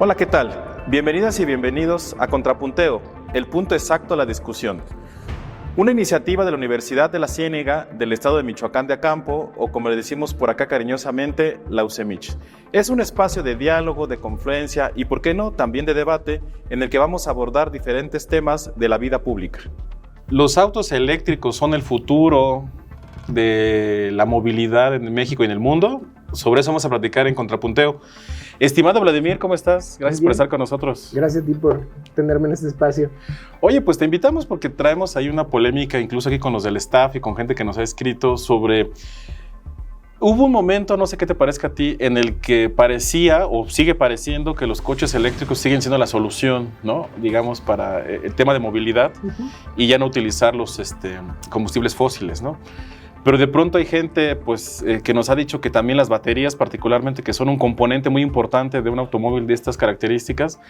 Hola, ¿qué tal? Bienvenidas y bienvenidos a Contrapunteo, el punto exacto a la discusión. Una iniciativa de la Universidad de la Ciénega del estado de Michoacán de Acampo, o como le decimos por acá cariñosamente, la UCEMICH. Es un espacio de diálogo, de confluencia y, por qué no, también de debate, en el que vamos a abordar diferentes temas de la vida pública. Los autos eléctricos son el futuro de la movilidad en México y en el mundo. Sobre eso vamos a platicar en Contrapunteo. Estimado Vladimir, ¿cómo estás? Gracias por estar con nosotros. Gracias a ti por tenerme en este espacio. Oye, pues te invitamos porque traemos ahí una polémica, incluso aquí con los del staff y con gente que nos ha escrito sobre... Hubo un momento, no sé qué te parezca a ti, en el que parecía o sigue pareciendo que los coches eléctricos siguen siendo la solución, ¿no? Digamos, para el tema de movilidad y ya no utilizar los combustibles fósiles, ¿no? Pero de pronto hay gente pues, que nos ha dicho que también las baterías, particularmente, que son un componente muy importante de un automóvil de estas características,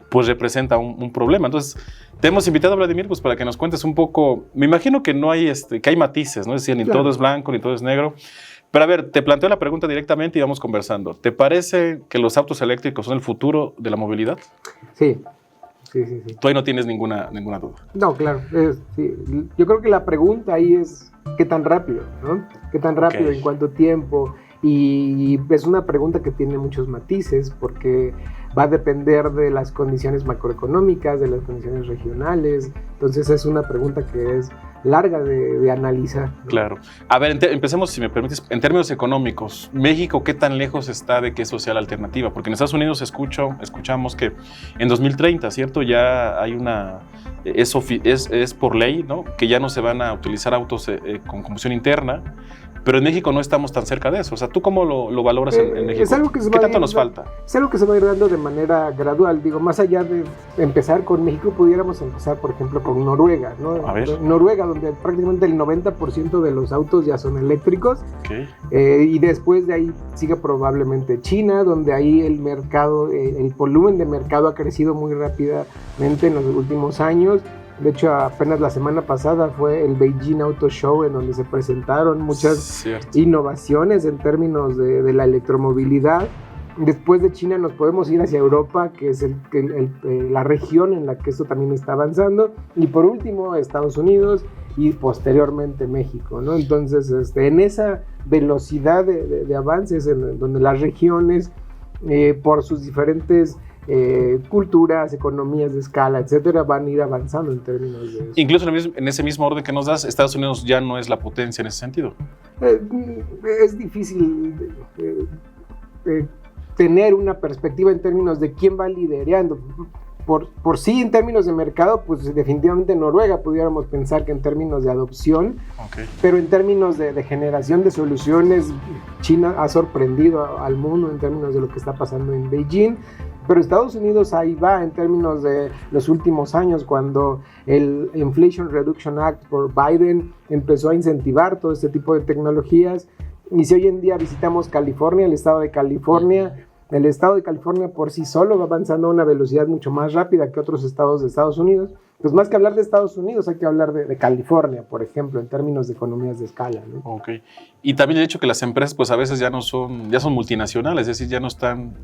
pues representa un problema. Entonces, te hemos invitado, Vladimir, pues para que nos cuentes un poco. Me imagino que no hay, que hay matices, ¿no? Es decir, ni todo es blanco, ni todo es negro. Pero a ver, te planteo la pregunta directamente y vamos conversando. ¿Te parece que los autos eléctricos son el futuro de la movilidad? Sí. Tú ahí no tienes ninguna duda. No, claro. Sí. Yo creo que la pregunta ahí es ¿qué tan rápido? ¿No? ¿Qué tan rápido? ¿En cuánto tiempo? Y es una pregunta que tiene muchos matices porque va a depender de las condiciones macroeconómicas, de las condiciones regionales. Entonces es una pregunta que es larga de analizar, ¿no? Claro. A ver, empecemos, si me permites, en términos económicos. ¿México qué tan lejos está de que eso sea la alternativa? Porque en Estados Unidos escuchamos que en 2030, ¿cierto? Ya hay es por ley, ¿no? Que ya no se van a utilizar autos con combustión interna. Pero en México no estamos tan cerca de eso. O sea, ¿tú cómo lo valoras en México? Es algo que ¿Qué tanto nos falta? Es algo que se va a ir dando de manera gradual. Digo, más allá de empezar con México, pudiéramos empezar, por ejemplo, con Noruega, ¿no? A ver. Noruega, donde prácticamente el 90% de los autos ya son eléctricos. Okay. Y después de ahí sigue probablemente China, donde ahí el mercado, el volumen de mercado ha crecido muy rápidamente en los últimos años. De hecho, apenas la semana pasada fue el Beijing Auto Show en donde se presentaron muchas innovaciones en términos de la electromovilidad. Después de China nos podemos ir hacia Europa, que es la región en la que esto también está avanzando. Y por último, Estados Unidos y posteriormente México, ¿no? Entonces, en esa velocidad de avances en donde las regiones, por sus diferentes culturas, economías de escala, etcétera, van a ir avanzando en términos de eso. Incluso en ese mismo orden que nos das, Estados Unidos ya no es la potencia en ese sentido. Es difícil tener una perspectiva en términos de quién va liderando. Por sí, en términos de mercado, pues definitivamente Noruega pudiéramos pensar que en términos de adopción, pero en términos de generación de soluciones, China ha sorprendido al mundo en términos de lo que está pasando en Beijing. Pero Estados Unidos ahí va en términos de los últimos años, cuando el Inflation Reduction Act por Biden empezó a incentivar todo este tipo de tecnologías. Y si hoy en día visitamos California, el estado de California por sí solo va avanzando a una velocidad mucho más rápida que otros estados de Estados Unidos. Pues más que hablar de Estados Unidos, hay que hablar de California, por ejemplo, en términos de economías de escala, ¿no? Ok. Y también el hecho que las empresas, pues a veces ya son multinacionales, es decir, ya no están...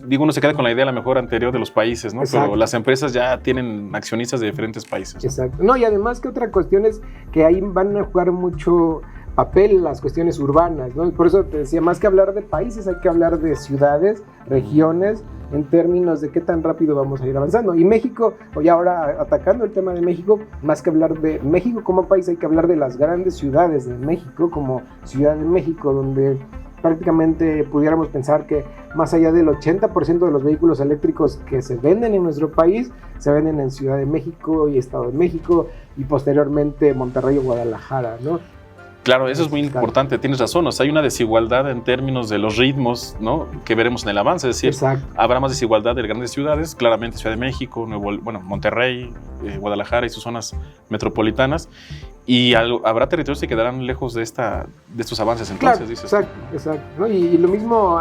Digo, uno se queda con la idea a lo mejor anterior de los países, ¿no? Exacto. Pero las empresas ya tienen accionistas de diferentes países, ¿no? Exacto. No, y además que otra cuestión es que ahí van a jugar mucho papel las cuestiones urbanas, ¿no? Por eso te decía, más que hablar de países, hay que hablar de ciudades, regiones, en términos de qué tan rápido vamos a ir avanzando. Y México, hoy ahora atacando el tema de México, más que hablar de México como país, hay que hablar de las grandes ciudades de México, como Ciudad de México, donde prácticamente pudiéramos pensar que más allá del 80% de los vehículos eléctricos que se venden en nuestro país, se venden en Ciudad de México y Estado de México y posteriormente Monterrey o Guadalajara, ¿no? Claro, eso es muy importante, tienes razón. O sea, hay una desigualdad en términos de los ritmos, ¿no? Que veremos en el avance. Es decir, habrá más desigualdad de grandes ciudades, claramente Ciudad de México, Monterrey, Guadalajara y sus zonas metropolitanas. Y habrá territorios que quedarán lejos de estos avances, entonces, claro, dices. Exacto. ¿No? Y lo mismo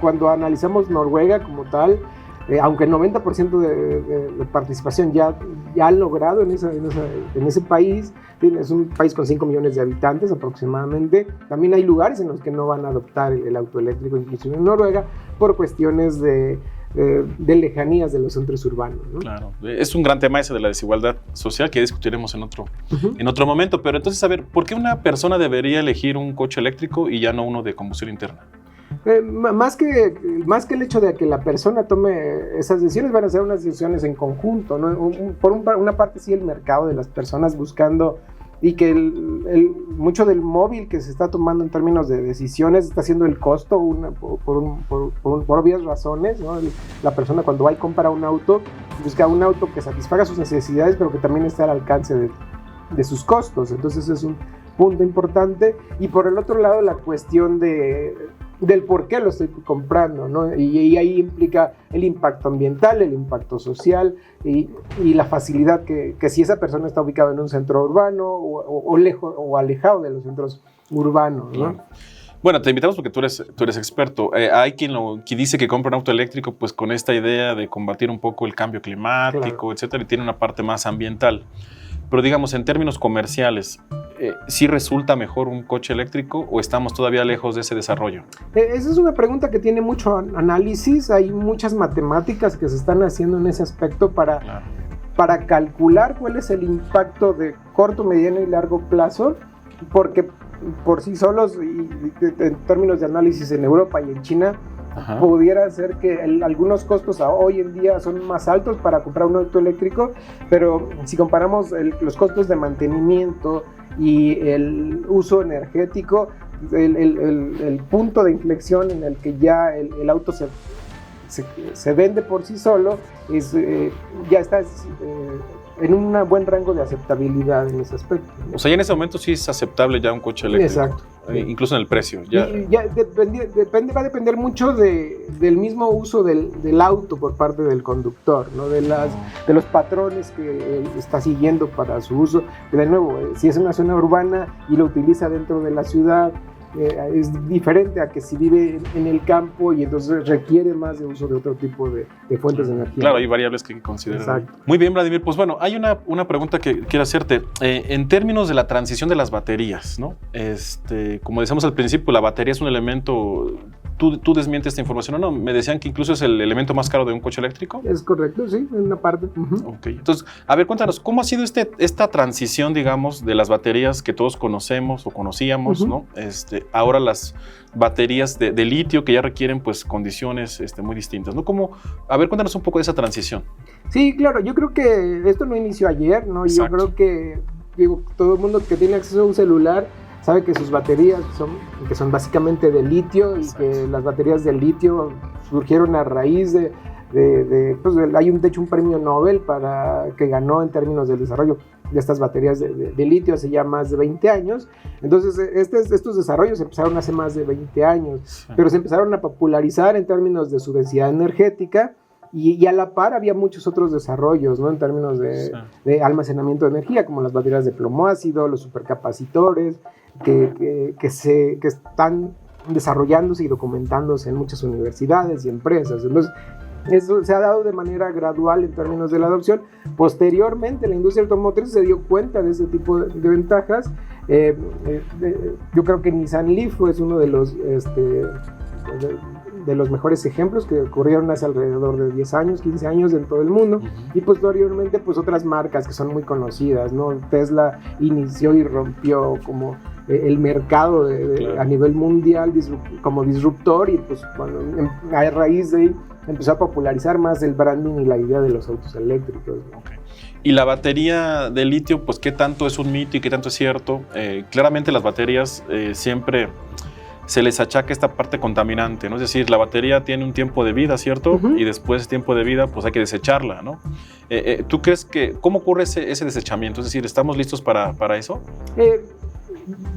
cuando analizamos Noruega como tal, aunque el 90% de participación ya han logrado en ese país, es un país con 5 millones de habitantes aproximadamente, también hay lugares en los que no van a adoptar el auto eléctrico, inclusive en Noruega, por cuestiones de de lejanías de los centros urbanos, ¿no? Claro, es un gran tema ese de la desigualdad social que discutiremos en otro momento, pero entonces, a ver, ¿por qué una persona debería elegir un coche eléctrico y ya no uno de combustión interna? Más que el hecho de que la persona tome esas decisiones, van a ser unas decisiones en conjunto, ¿no? Por una parte sí el mercado de las personas buscando, y que mucho del móvil que se está tomando en términos de decisiones está siendo el costo por obvias razones, ¿no? La persona cuando va y compra un auto, busca un auto que satisfaga sus necesidades, pero que también esté al alcance de sus costos. Entonces es un punto importante. Y por el otro lado, la cuestión del por qué lo estoy comprando, ¿no? Y ahí implica el impacto ambiental, el impacto social y la facilidad que si esa persona está ubicada en un centro urbano o lejos o alejado de los centros urbanos, ¿no? Bueno, te invitamos porque tú eres experto. Hay quien dice que compra un auto eléctrico pues con esta idea de combatir un poco el cambio climático, claro, etcétera, y tiene una parte más ambiental. Pero digamos, en términos comerciales, ¿sí resulta mejor un coche eléctrico o estamos todavía lejos de ese desarrollo? Esa es una pregunta que tiene mucho análisis. Hay muchas matemáticas que se están haciendo en ese aspecto para calcular cuál es el impacto de corto, mediano y largo plazo, porque por sí solos, y en términos de análisis en Europa y en China, ajá, pudiera ser que algunos costos hoy en día son más altos para comprar un auto eléctrico, pero si comparamos los costos de mantenimiento y el uso energético, el punto de inflexión en el que ya el auto se vende por sí solo ya está en un buen rango de aceptabilidad en ese aspecto, ¿no? O sea, ya en ese momento sí es aceptable ya un coche eléctrico. Exacto. Incluso en el precio. Ya Va a depender mucho del mismo uso del auto por parte del conductor, ¿no? De los patrones que está siguiendo para su uso. De nuevo, si es una zona urbana y lo utiliza dentro de la ciudad, es diferente a que si vive en el campo y entonces requiere más de uso de otro tipo de fuentes de energía. Claro, hay variables que hay que considerar. Exacto. Muy bien, Vladimir. Pues bueno, hay una pregunta que quiero hacerte. En términos de la transición de las baterías, ¿no? Como decíamos al principio, la batería es un elemento... ¿Tú desmientes esta información o no? Me decían que incluso es el elemento más caro de un coche eléctrico. Es correcto, sí, en una parte. Uh-huh. Ok, entonces, a ver, cuéntanos, ¿cómo ha sido esta transición, digamos, de las baterías que todos conocemos o conocíamos, uh-huh, ¿no? Ahora las baterías de litio que ya requieren, pues, condiciones muy distintas, ¿no? A ver, cuéntanos un poco de esa transición. Sí, claro, yo creo que esto no inició ayer, ¿no? Exacto. Yo creo que, todo el mundo que tiene acceso a un celular sabe que sus baterías son básicamente de litio. Exacto. Y que las baterías de litio surgieron a raíz pues hay de hecho un premio Nobel que ganó en términos del desarrollo de estas baterías de litio hace ya más de 20 años. Entonces estos desarrollos empezaron hace más de 20 años, sí, pero se empezaron a popularizar en términos de su densidad energética. Y a la par había muchos otros desarrollos, ¿no? En términos de almacenamiento de energía, como las baterías de plomo ácido, los supercapacitores, que están desarrollándose y documentándose en muchas universidades y empresas. Entonces, eso se ha dado de manera gradual en términos de la adopción. Posteriormente, la industria automotriz se dio cuenta de ese tipo de ventajas. Yo creo que Nissan Leaf es uno de los mejores ejemplos que ocurrieron hace alrededor de 10 años, 15 años en todo el mundo. Uh-huh. Y posteriormente, pues otras marcas que son muy conocidas, ¿no? Tesla inició y rompió como el mercado claro, a nivel mundial como disruptor, y pues a raíz de ahí empezó a popularizar más el branding y la idea de los autos eléctricos, ¿no? Okay. Y la batería de litio, pues ¿qué tanto es un mito y qué tanto es cierto? Claramente las baterías siempre se les achaca esta parte contaminante, ¿no? Es decir, la batería tiene un tiempo de vida, ¿cierto? Uh-huh. Y después de ese tiempo de vida, pues hay que desecharla, ¿no? ¿Tú crees cómo ocurre ese desechamiento? Es decir, ¿estamos listos para eso?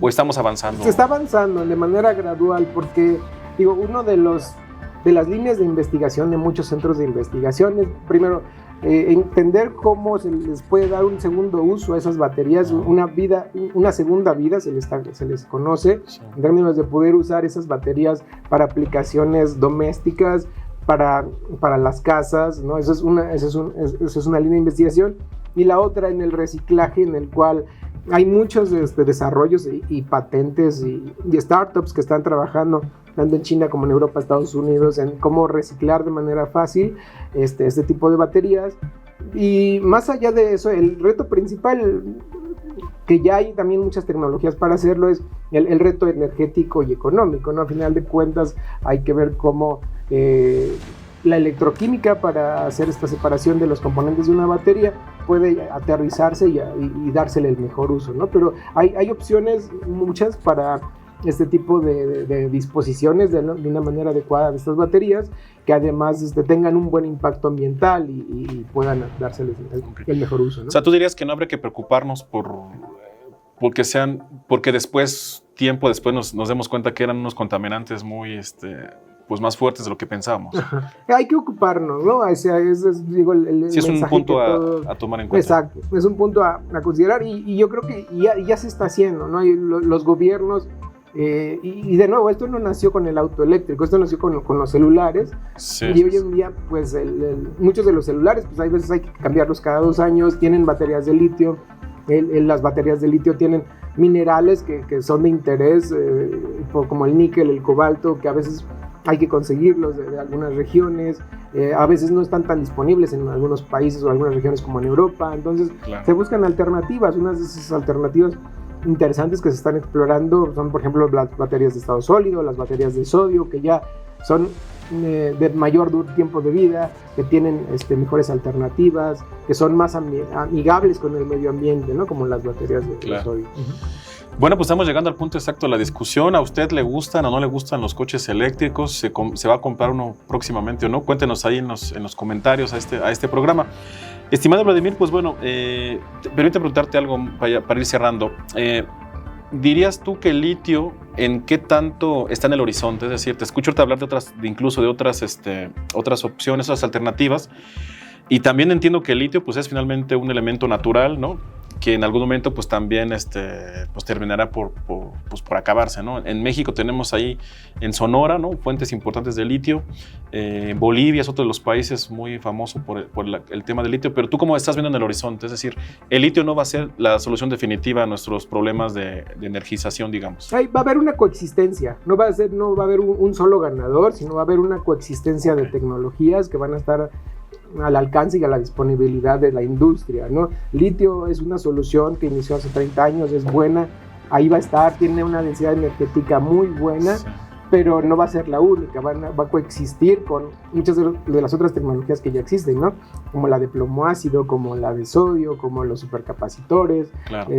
¿O estamos avanzando? Se está avanzando de manera gradual porque, uno de las líneas de investigación de muchos centros de investigación es, primero, entender cómo se les puede dar un segundo uso a esas baterías, una segunda vida se les conoce, sí, en términos de poder usar esas baterías para aplicaciones domésticas, para las casas, ¿no? Esa es una línea de investigación. Y la otra en el reciclaje, en el cual hay muchos desarrollos y patentes y startups que están trabajando tanto en China como en Europa, Estados Unidos, en cómo reciclar de manera fácil este tipo de baterías. Y más allá de eso, el reto principal, que ya hay también muchas tecnologías para hacerlo, es el reto energético y económico, ¿no? Al final de cuentas hay que ver cómo la electroquímica para hacer esta separación de los componentes de una batería puede aterrizarse y dársele el mejor uso, ¿no? Pero hay opciones muchas para este tipo de disposiciones de una manera adecuada de estas baterías, que además tengan un buen impacto ambiental y puedan dárseles el mejor uso, ¿no? O sea, tú dirías que no habría que preocuparnos porque después, tiempo después nos demos cuenta que eran unos contaminantes muy pues más fuertes de lo que pensábamos. Ajá. Hay que ocuparnos, ¿no? Digo, sí, es un punto a tomar en cuenta. Exacto, es un punto a considerar y yo creo que ya se está haciendo, ¿no? Los gobiernos, y de nuevo, esto no nació con el auto eléctrico, esto nació con los celulares. Sí, y hoy en día, pues muchos de los celulares, pues hay veces hay que cambiarlos cada 2 años, tienen baterías de litio. Las baterías de litio tienen minerales que son de interés, como el níquel, el cobalto, que a veces hay que conseguirlos de algunas regiones, a veces no están tan disponibles en algunos países o algunas regiones como en Europa, entonces claro, se buscan alternativas. Unas de esas alternativas interesantes que se están explorando son, por ejemplo, las baterías de estado sólido, las baterías de sodio, que ya son de mayor tiempo de vida, que tienen mejores alternativas, que son más amigables con el medio ambiente, ¿no? Como las baterías de sodio. Bueno, pues estamos llegando al punto exacto de la discusión. ¿A usted le gustan o no le gustan los coches eléctricos? ¿Se va a comprar uno próximamente o no? Cuéntenos ahí en los comentarios a este programa. Estimado Vladimir, pues bueno, permíteme preguntarte algo para ir cerrando. ¿Dirías tú que el litio en qué tanto está en el horizonte? Es decir, te escucho hablar incluso de otras opciones, otras alternativas. Y también entiendo que el litio pues, es finalmente un elemento natural, ¿no? Que en algún momento pues, también pues, terminará por acabarse, ¿no? En México tenemos ahí, en Sonora, ¿no? Fuentes importantes de litio. Bolivia es otro de los países muy famoso por el tema del litio. Pero tú, ¿cómo estás viendo en el horizonte? Es decir, el litio no va a ser la solución definitiva a nuestros problemas de energización, digamos. Va a haber una coexistencia. No va a haber un solo ganador, sino va a haber una coexistencia de tecnologías que van a estar al alcance y a la disponibilidad de la industria, ¿no? Litio es una solución que inició hace 30 años, es buena, ahí va a estar, tiene una densidad energética muy buena, sí, pero no va a ser la única, va a coexistir con muchas de las otras tecnologías que ya existen, ¿no? Como la de plomo ácido, como la de sodio, como los supercapacitores, claro,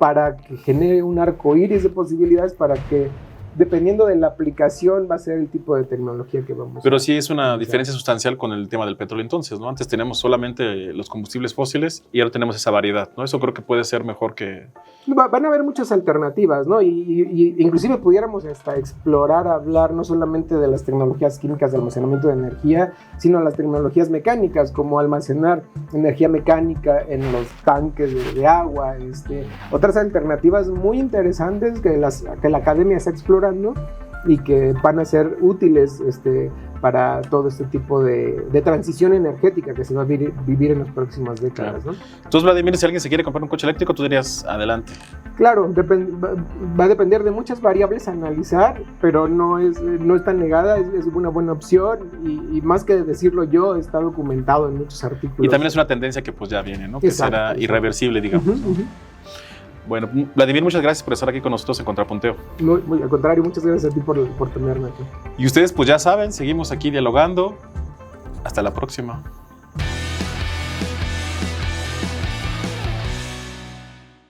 para que genere un arco iris de posibilidades para que, dependiendo de la aplicación, va a ser el tipo de tecnología que vamos a... Pero sí es una diferencia sustancial con el tema del petróleo entonces, ¿no? Antes teníamos solamente los combustibles fósiles y ahora tenemos esa variedad, ¿no? Eso creo que puede ser mejor que... Van a haber muchas alternativas, ¿no? Y inclusive pudiéramos hasta explorar, hablar no solamente de las tecnologías químicas de almacenamiento de energía, sino las tecnologías mecánicas, como almacenar energía mecánica en los tanques de agua, otras alternativas muy interesantes que la academia está explorando y que van a ser útiles para todo este tipo de transición energética que se va a vivir en las próximas décadas, claro, ¿no? Entonces, Vladimir, si alguien se quiere comprar un coche eléctrico, tú dirías, adelante. Claro, va a depender de muchas variables a analizar, pero no está negada, es una buena opción y más que decirlo yo, está documentado en muchos artículos. Y también es una tendencia que pues ya viene, ¿no? Que será irreversible, digamos. Bueno, Vladimir, muchas gracias por estar aquí con nosotros en Contrapunteo. Al contrario, muchas gracias a ti por tenerme aquí. Y ustedes pues ya saben, seguimos aquí dialogando. Hasta la próxima.